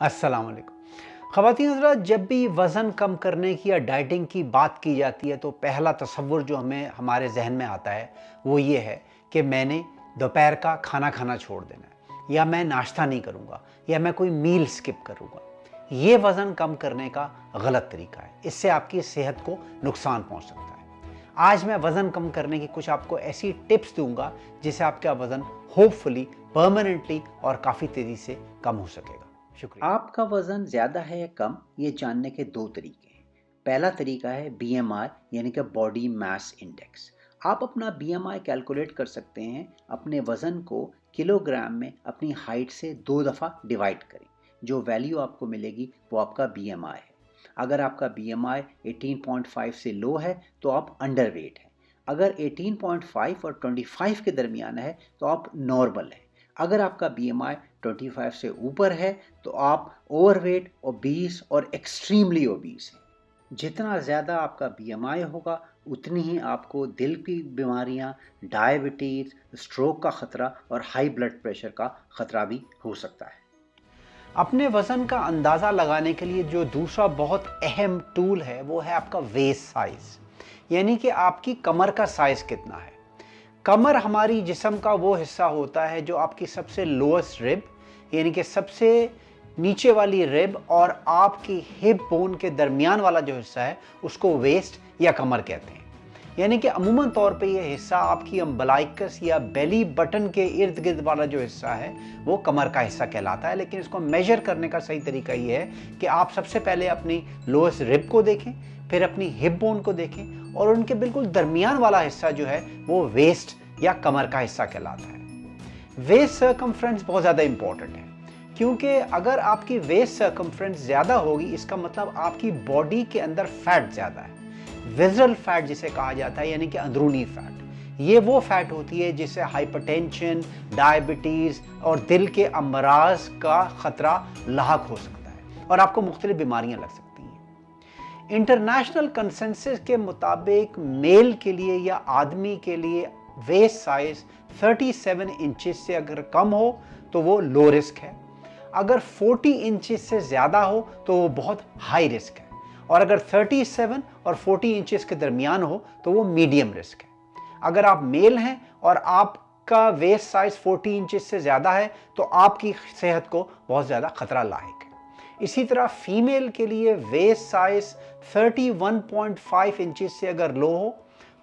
अस्सलाम वालेकुम। ख़वातीन हज़रात, जब भी वज़न कम करने की या डाइटिंग की बात की जाती है तो पहला तसव्वुर जो हमारे ज़हन में आता है वो ये है कि मैंने दोपहर का खाना खाना छोड़ देना है, या मैं नाश्ता नहीं करूँगा, या मैं कोई मील स्किप करूँगा। ये वज़न कम करने का गलत तरीका है। इससे आपकी सेहत को नुकसान पहुँच सकता है। आज मैं वज़न कम करने की कुछ आपको ऐसी टिप्स दूंगा जिससे आपका वज़न होपफुली परमानेंटली और काफ़ी तेज़ी से कम हो सकेगा। शुक्रिया। आपका वज़न ज़्यादा है या कम, ये जानने के दो तरीके हैं। पहला तरीका है BMI यानी कि बॉडी मास इंडेक्स। आप अपना BMI कैलकुलेट कर सकते हैं। अपने वज़न को किलोग्राम में अपनी हाइट से 2 दफ़ा डिवाइड करें। जो वैल्यू आपको मिलेगी वो आपका BMI है। अगर आपका BMI 18.5 से लो है तो आप अंडर वेट हैं। अगर 18.5 और 25 के दरमियान है तो आप नॉर्मल हैं। अगर आपका BMI 25 से ऊपर है तो आप ओवरवेट, ओबीस और एक्सट्रीमली ओबीस हैं। जितना ज़्यादा आपका BMI होगा उतनी ही आपको दिल की बीमारियां, डायबिटीज़, स्ट्रोक का ख़तरा और हाई ब्लड प्रेशर का ख़तरा भी हो सकता है। अपने वज़न का अंदाज़ा लगाने के लिए जो दूसरा बहुत अहम टूल है वो है आपका वेस्ट साइज़, यानी कि आपकी कमर का साइज़ कितना है। कमर हमारी जिस्म का वो हिस्सा होता है जो आपकी सबसे लोएस्ट रिब, यानी कि सबसे नीचे वाली रिब और आपकी हिप बोन के दरमियान वाला जो हिस्सा है उसको वेस्ट या कमर कहते हैं। यानी कि अमूमन तौर पे ये हिस्सा आपकी अम्बलाइकस या बेली बटन के इर्द गिर्द वाला जो हिस्सा है वो कमर का हिस्सा कहलाता है। लेकिन इसको मेजर करने का सही तरीका ये है कि आप सबसे पहले अपनी लोएस्ट रिब को देखें, फिर अपनी हिप बोन को देखें और उनके बिल्कुल दरमियान वाला हिस्सा जो है वो वेस्ट या कमर का हिस्सा कहलाता है। वेस्ट सर्कमफ्रेंस बहुत ज़्यादा इंपॉर्टेंट है, क्योंकि अगर आपकी वेस्ट सर्कमफ्रेंस ज़्यादा होगी इसका मतलब आपकी बॉडी के अंदर फैट ज़्यादा है। विज़रल फैट जिसे कहा जाता है, यानी कि अंदरूनी फैट। ये वो फैट होती है जिससे हाइपरटेंशन, डायबिटीज़ और दिल के अमराज का ख़तरा लाहक हो सकता है और आपको मुख्तलिफ बीमारियां लग सकती हैं। इंटरनेशनल कंसेंसस के मुताबिक मेल के लिए या आदमी के लिए वेस्ट साइज 37 इंचेस से अगर कम हो तो वो लो रिस्क है। अगर 40 इंचेस से ज़्यादा हो तो वो बहुत हाई रिस्क है, और अगर 37 और 40 इंचेस के दरमियान हो तो वो मीडियम रिस्क है। अगर आप मेल हैं और आपका वेस्ट साइज 40 इंचेस से ज़्यादा है तो आपकी सेहत को बहुत ज़्यादा खतरा लायक है। इसी तरह फीमेल के लिए वेस्ट साइज 31.5 इंचेस से अगर लो हो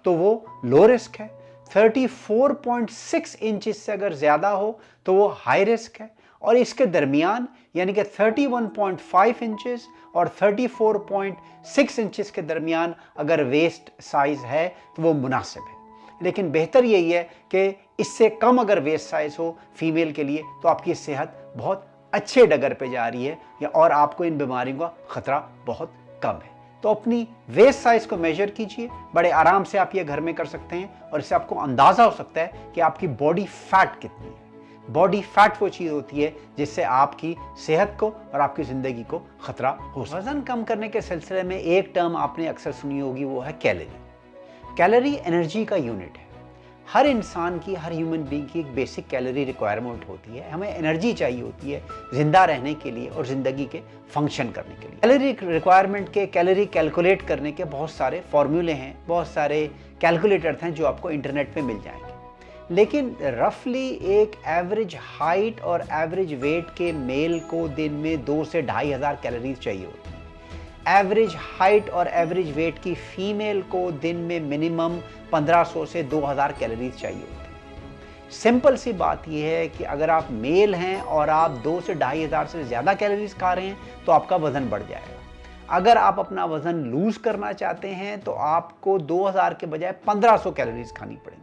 तो वो लो रिस्क है। 34.6 इंचेस से अगर ज़्यादा हो तो वो हाई रिस्क है, और इसके दरमियान यानी कि 31.5 इंचेस और 34.6 इंचेस के दरमियान अगर वेस्ट साइज़ है तो वो मुनासिब है। लेकिन बेहतर यही है कि इससे कम अगर वेस्ट साइज़ हो फीमेल के लिए तो आपकी सेहत बहुत अच्छे डगर पे जा रही है, या और आपको इन बीमारियों का ख़तरा बहुत कम है। तो अपनी वेस्ट साइज़ को मेजर कीजिए। बड़े आराम से आप ये घर में कर सकते हैं और इससे आपको अंदाज़ा हो सकता है कि आपकी बॉडी फैट कितनी है। बॉडी फैट वो चीज़ होती है जिससे आपकी सेहत को और आपकी ज़िंदगी को ख़तरा हो सकता है। वज़न कम करने के सिलसिले में एक टर्म आपने अक्सर सुनी होगी, वो है कैलोरी। कैलोरी एनर्जी का यूनिट है। हर इंसान की, हर ह्यूमन बीइंग की एक बेसिक कैलोरी रिक्वायरमेंट होती है। हमें एनर्जी चाहिए होती है ज़िंदा रहने के लिए और ज़िंदगी के फंक्शन करने के लिए। कैलोरी रिक्वायरमेंट के कैलोरी कैलकुलेट करने के बहुत सारे फॉर्मूले हैं, बहुत सारे कैलकुलेटर्स हैं जो आपको इंटरनेट पे मिल जाएंगे। लेकिन रफली एक एवरेज हाइट और एवरेज वेट के मेल को दिन में 2 से 2,500 कैलोरीज चाहिए होती है। एवरेज हाइट और एवरेज वेट की फीमेल को दिन में मिनिमम 1500 से 2000 कैलोरीज चाहिए होती है। सिंपल सी बात यह है कि अगर आप मेल हैं और आप 2 से 2,500 से ज़्यादा कैलोरीज खा रहे हैं तो आपका वज़न बढ़ जाएगा। अगर आप अपना वज़न लूज़ करना चाहते हैं तो आपको 2000 के बजाय 1500 कैलोरीज खानी पड़ेंगी।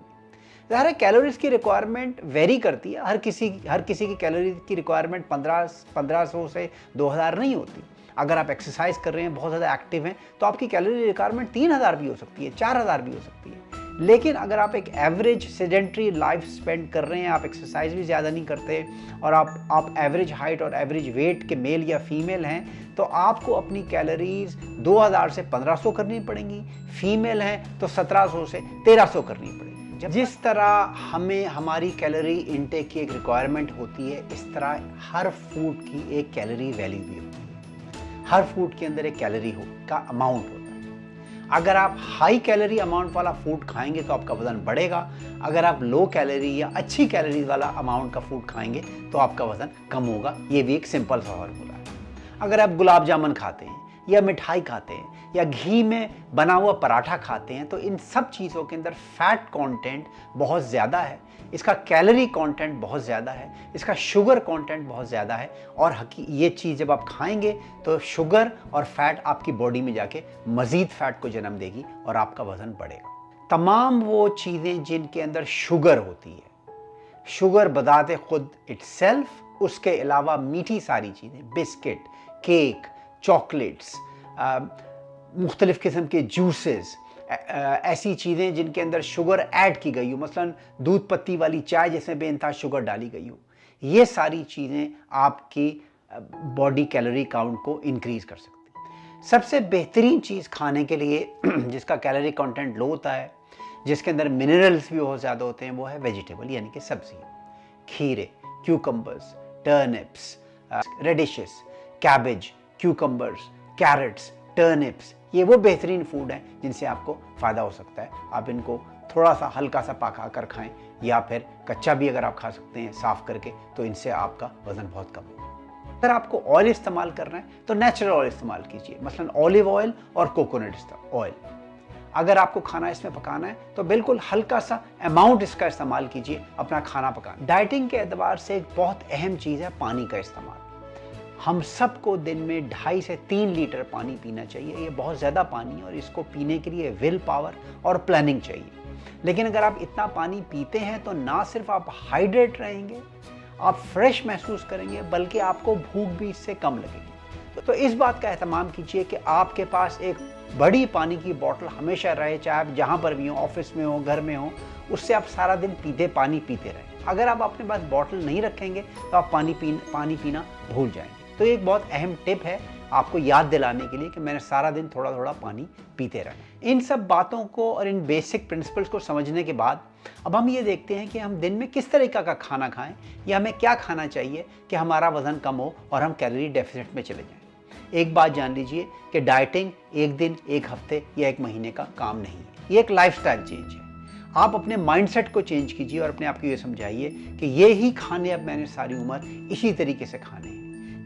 ज़ाहिर है कैलोरीज की रिक्वायरमेंट वेरी करती है। हर किसी की कैलोरी की रिक्वायरमेंट 1500 से 2000 नहीं होती। अगर आप एक्सरसाइज कर रहे हैं, बहुत ज़्यादा एक्टिव हैं, तो आपकी कैलोरी रिक्वायरमेंट 3000 भी हो सकती है, 4000 भी हो सकती है। लेकिन अगर आप एक एवरेज सेडेंट्री लाइफ स्पेंड कर रहे हैं, आप एक्सरसाइज भी ज़्यादा नहीं करते और आप एवरेज हाइट और एवरेज वेट के मेल या फीमेल हैं, तो आपको अपनी कैलोरीज 2000 से 1500 करनी पड़ेंगी। फीमेल हैं तो 1700 से 1300 करनी पड़ेगी। जिस तरह हमें हमारी कैलोरी इनटेक की एक रिक्वायरमेंट होती है, इस तरह हर फूड की एक कैलोरी वैल्यू भी होती है। हर फूड के अंदर एक कैलोरी का अमाउंट होता है। अगर आप हाई कैलोरी अमाउंट वाला फूड खाएंगे तो आपका वजन बढ़ेगा। अगर आप लो कैलोरी या अच्छी कैलोरी वाला अमाउंट का फूड खाएंगे तो आपका वजन कम होगा। ये भी एक सिंपल सा फॉर्मूला है। अगर आप गुलाब जामुन खाते हैं या मिठाई खाते हैं या घी में बना हुआ पराठा खाते हैं तो इन सब चीज़ों के अंदर फैट कंटेंट बहुत ज़्यादा है, इसका कैलोरी कंटेंट बहुत ज़्यादा है, इसका शुगर कंटेंट बहुत ज़्यादा है। और ये चीज़ जब आप खाएंगे तो शुगर और फैट आपकी बॉडी में जाके मज़ीद फैट को जन्म देगी और आपका वज़न बढ़ेगा। तमाम वो चीज़ें जिनके अंदर शुगर होती है, शुगर बदाते खुद इटसेल्फ, उसके अलावा मीठी सारी चीज़ें, बिस्किट, केक, चॉकलेट्स, मुख्तलिफ़ किस्म के जूसेस, ऐसी चीज़ें जिनके अंदर शुगर ऐड की गई हो, मसलन दूध पत्ती वाली चाय जिसमें बेइंतहा शुगर डाली गई हो, ये सारी चीज़ें आपकी बॉडी कैलोरी काउंट को इंक्रीज़ कर सकती हैं। सबसे बेहतरीन चीज़ खाने के लिए जिसका कैलोरी कंटेंट लो होता है, जिसके अंदर मिनरल्स भी बहुत ज़्यादा होते हैं, वो है वेजिटेबल यानी कि सब्ज़ी। खीरे, cucumbers, turnips, radishes, cabbage, cucumbers, carrots, turnips, ये वो बेहतरीन फूड हैं जिनसे आपको फ़ायदा हो सकता है। आप इनको थोड़ा सा हल्का सा पका कर खाएं या फिर कच्चा भी अगर आप खा सकते हैं साफ़ करके, तो इनसे आपका वज़न बहुत कम होगा। अगर आपको ऑयल इस्तेमाल करना है तो नेचुरल ऑयल इस्तेमाल कीजिए, मसलन ऑलिव ऑयल और कोकोनट ऑयल। अगर आपको खाना इसमें पकाना है तो बिल्कुल हल्का सा अमाउंट इसका इस्तेमाल कीजिए अपना खाना पकाना। डाइटिंग के एतबार से एक बहुत अहम चीज़ है पानी का इस्तेमाल। हम सबको दिन में 2.5 से 3 लीटर पानी पीना चाहिए। ये बहुत ज़्यादा पानी है और इसको पीने के लिए विल पावर और प्लानिंग चाहिए। लेकिन अगर आप इतना पानी पीते हैं तो ना सिर्फ आप हाइड्रेट रहेंगे, आप फ्रेश महसूस करेंगे, बल्कि आपको भूख भी इससे कम लगेगी। तो इस बात का एहतमाम कीजिए कि आपके पास एक बड़ी पानी की बोतल हमेशा रहे, चाहे आप जहाँ पर भी हो, ऑफिस में हो, घर में हो, उससे आप सारा दिन पानी पीते रहें। अगर आप अपने पास बोतल नहीं रखेंगे तो आप पानी पीना भूल जाएंगे। तो एक बहुत अहम टिप है आपको याद दिलाने के लिए कि मैंने सारा दिन थोड़ा थोड़ा पानी पीते रहना। इन सब बातों को और इन बेसिक प्रिंसिपल्स को समझने के बाद अब हम ये देखते हैं कि हम दिन में किस तरीक़ा का खाना खाएं या हमें क्या खाना चाहिए कि हमारा वज़न कम हो और हम कैलोरी डेफिसिट में चले जाएं। एक बात जान लीजिए कि डाइटिंग एक दिन, एक हफ्ते या एक महीने का काम नहीं है, ये एक लाइफस्टाइल चेंज है। आप अपने माइंडसेट को चेंज कीजिए और अपने आप को ये समझाइए कि ये ही खाने अब मैंने सारी उम्र इसी तरीके से खाने हैं।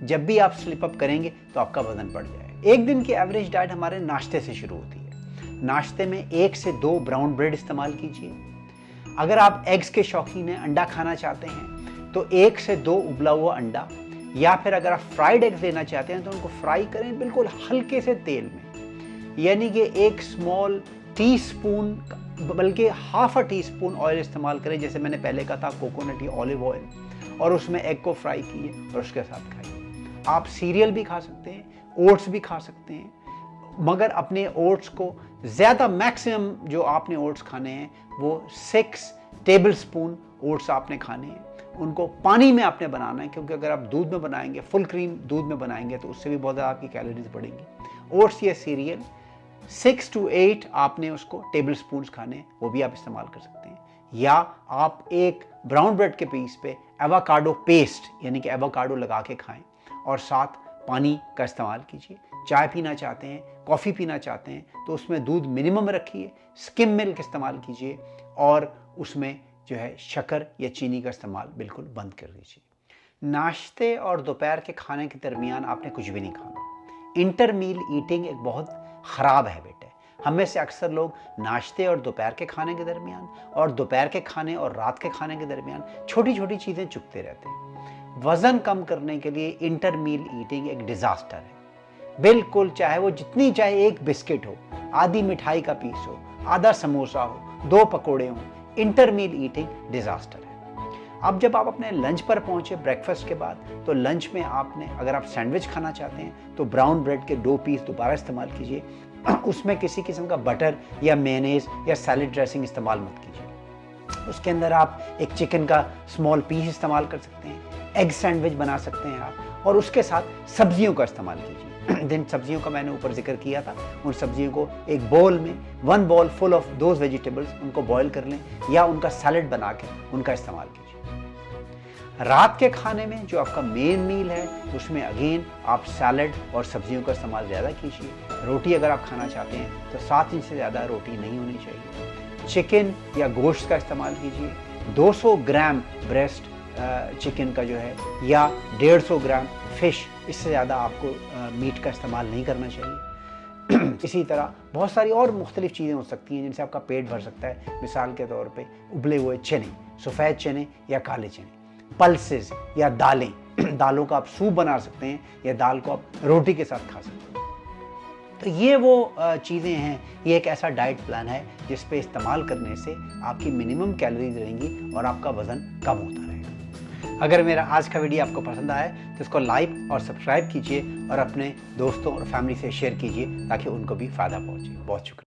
जब भी आप स्लिप अप करेंगे तो आपका वजन बढ़ जाएगा। एक दिन की एवरेज डाइट हमारे नाश्ते से शुरू होती है। नाश्ते में 1 से 2 ब्राउन ब्रेड इस्तेमाल कीजिए। अगर आप एग्स के शौकीन हैं, अंडा खाना चाहते हैं, तो 1 से 2 उबला हुआ अंडा, या फिर अगर आप फ्राइड एग्स लेना चाहते हैं तो उनको फ्राई करें बिल्कुल हल्के से तेल में, यानी कि 1 स्मॉल टी स्पून बल्कि half a tea spoon oil इस्तेमाल करें, जैसे मैंने पहले कहा था कोकोनट या ऑलिव ऑयल, और उसमें एग को फ्राई कीजिए और उसके साथ खाइए। आप सीरियल भी खा सकते हैं, ओट्स भी खा सकते हैं, मगर अपने ओट्स को ज़्यादा मैक्सिमम जो आपने ओट्स खाने हैं वो 6 टेबल स्पून ओट्स आपने खाने हैं। उनको पानी में आपने बनाना है, क्योंकि अगर आप दूध में बनाएंगे, फुल क्रीम दूध में बनाएंगे तो उससे भी बहुत ज़्यादा आपकी कैलोरीज बढ़ेंगी। ओट्स या सीरियल 6 to 8 आपने उसको टेबल स्पून खाने हैं, वो भी आप इस्तेमाल कर सकते हैं। या आप एक ब्राउन ब्रेड के पीस पे एवोकाडो पेस्ट यानी कि एवोकाडो लगा के खाएं और साथ पानी का इस्तेमाल कीजिए। चाय पीना चाहते हैं, कॉफ़ी पीना चाहते हैं तो उसमें दूध मिनिमम रखिए, स्किम मिल्क इस्तेमाल कीजिए और उसमें जो है शक्कर या चीनी का इस्तेमाल बिल्कुल बंद कर दीजिए। नाश्ते और दोपहर के खाने के दरमियान आपने कुछ भी नहीं खाना। इंटरमील ईटिंग एक बहुत ख़राब हैबिट है। हम में से अक्सर लोग नाश्ते और दोपहर के खाने के दरमियान और दोपहर के खाने और रात के खाने के दरमियान छोटी छोटी चीज़ें चुकते रहते हैं। वज़न कम करने के लिए इंटरमील ईटिंग एक डिज़ास्टर है बिल्कुल, चाहे वो जितनी चाहे एक बिस्किट हो, आधी मिठाई का पीस हो, आधा समोसा हो, 2 पकोड़े हों, इंटरमील ईटिंग डिज़ास्टर है। अब जब आप अपने लंच पर पहुंचे ब्रेकफास्ट के बाद, तो लंच में आपने अगर आप सैंडविच खाना चाहते हैं तो ब्राउन ब्रेड के 2 पीस दोबारा इस्तेमाल कीजिए। उसमें किसी किस्म का बटर या मेयोनेज़ या सैलेड ड्रेसिंग इस्तेमाल मत कीजिए। उसके अंदर आप एक चिकन का स्मॉल पीस इस्तेमाल कर सकते हैं, एग सैंडविच बना सकते हैं आप, और उसके साथ सब्जियों का इस्तेमाल कीजिए। जिन सब्जियों का मैंने ऊपर जिक्र किया था, उन सब्जियों को एक बोल में 1 bowl full of those vegetables उनको बॉईल कर लें या उनका सैलेड बना के उनका इस्तेमाल कीजिए। रात के खाने में जो आपका मेन मील है उसमें अगेन आप सैलेड और सब्जियों का इस्तेमाल ज़्यादा कीजिए। रोटी अगर आप खाना चाहते हैं तो 7 इंच से ज़्यादा रोटी नहीं होनी चाहिए। चिकन या गोश्त का इस्तेमाल कीजिए। 200 ग्राम ब्रेस्ट चिकन का जो है या 150 ग्राम फिश, इससे ज़्यादा आपको मीट का इस्तेमाल नहीं करना चाहिए। इसी तरह बहुत सारी और मुख्तलिफ चीज़ें हो सकती हैं जिनसे आपका पेट भर सकता है। मिसाल के तौर पे उबले हुए चने, सफ़ेद चने या काले चने, पल्सेस या दालें, दालों का आप सूप बना सकते हैं या दाल को आप रोटी के साथ खा सकते हैं। तो ये वो चीज़ें हैं, ये एक ऐसा डाइट प्लान है जिस पे इस्तेमाल करने से आपकी मिनिमम कैलोरीज रहेंगी और आपका वज़न कम होता रहेगा। अगर मेरा आज का वीडियो आपको पसंद आया तो इसको लाइक और सब्सक्राइब कीजिए और अपने दोस्तों और फैमिली से शेयर कीजिए ताकि उनको भी फ़ायदा पहुंचे। बहुत शुक्रिया।